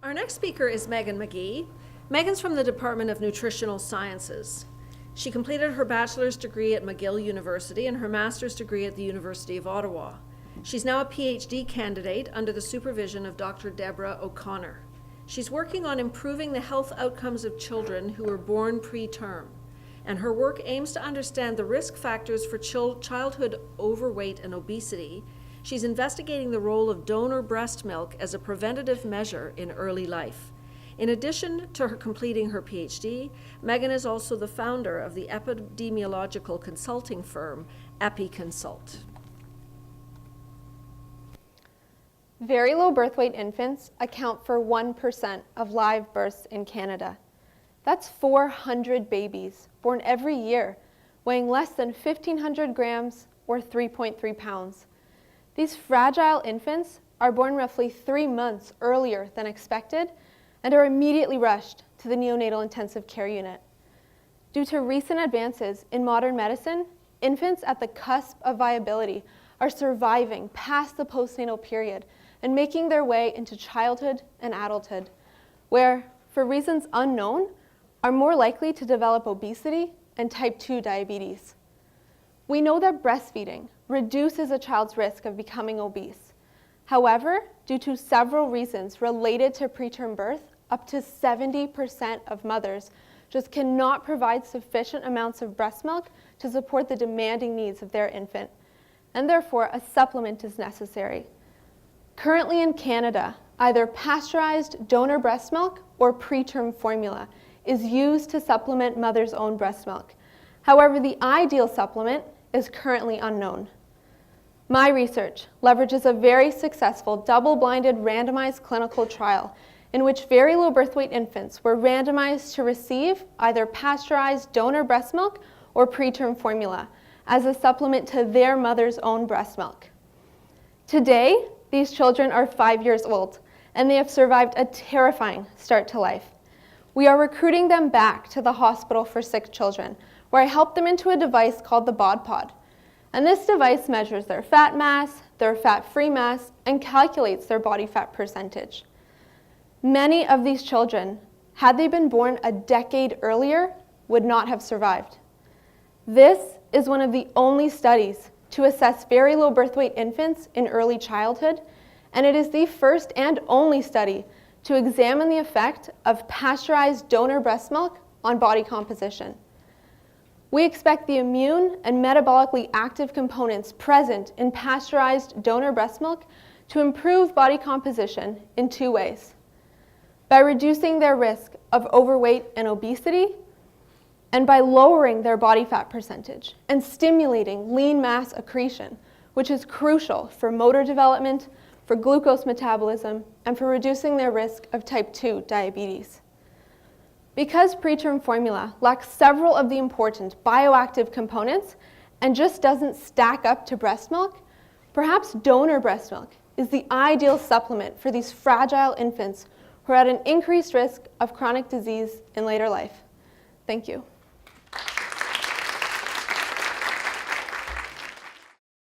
Our next speaker is MeghanMcGee. Megan's from the Department of Nutritional Sciences. She completed her bachelor's degree at McGill University and her master's degree at the University of Ottawa. She's now a PhD candidate under the supervision of Dr. Deborah O'Connor. She's working on improving the health outcomes of children who were born preterm, and her work aims to understand the risk factors for childhood overweight and obesity. She's investigating the role of donor breast milk as a preventative measure in early life. In addition to her completing her PhD, Megan is also the founder of the epidemiological consulting firm EpiConsult. Very low birth weight infants account for 1% of live births in Canada. That's 400 babies born every year, weighing less than 1,500 grams or 3.3 pounds. These fragile infants are born roughly 3 months earlier than expected and are immediately rushed to the neonatal intensive care unit. Due to recent advances in modern medicine, infants at the cusp of viability are surviving past the postnatal period and making their way into childhood and adulthood, where, for reasons unknown, are more likely to develop obesity and type 2 diabetes. We know that breastfeeding reduces a child's risk of becoming obese. However, due to several reasons related to preterm birth, up to 70% of mothers just cannot provide sufficient amounts of breast milk to support the demanding needs of their infant, and therefore a supplement is necessary. Currently in Canada, either pasteurized donor breast milk or preterm formula is used to supplement mother's own breast milk. However, the ideal supplement is currently unknown. My research leverages a very successful double-blinded randomized clinical trial in which very low birth weight infants were randomized to receive either pasteurized donor breast milk or preterm formula as a supplement to their mother's own breast milk. Today, these children are 5 years old and they have survived a terrifying start to life. We are recruiting them back to the hospital for sick children, where I help them into a device called the bod pod. And this device measures their fat mass, their fat-free mass, and calculates their body fat percentage. Many of these children, had they been born a decade earlier, would not have survived. This is one of the only studies to assess very low birth weight infants in early childhood, and it is the first and only study to examine the effect of pasteurized donor breast milk on body composition. We expect the immune and metabolically active components present in pasteurized donor breast milk to improve body composition in 2 ways: by reducing their risk of overweight and obesity, and by lowering their body fat percentage and stimulating lean mass accretion, which is crucial for motor development, for glucose metabolism, and for reducing their risk of type 2 diabetes. Because preterm formula lacks several of the important bioactive components and just doesn't stack up to breast milk, perhaps donor breast milk is the ideal supplement for these fragile infants who are at an increased risk of chronic disease in later life. Thank you.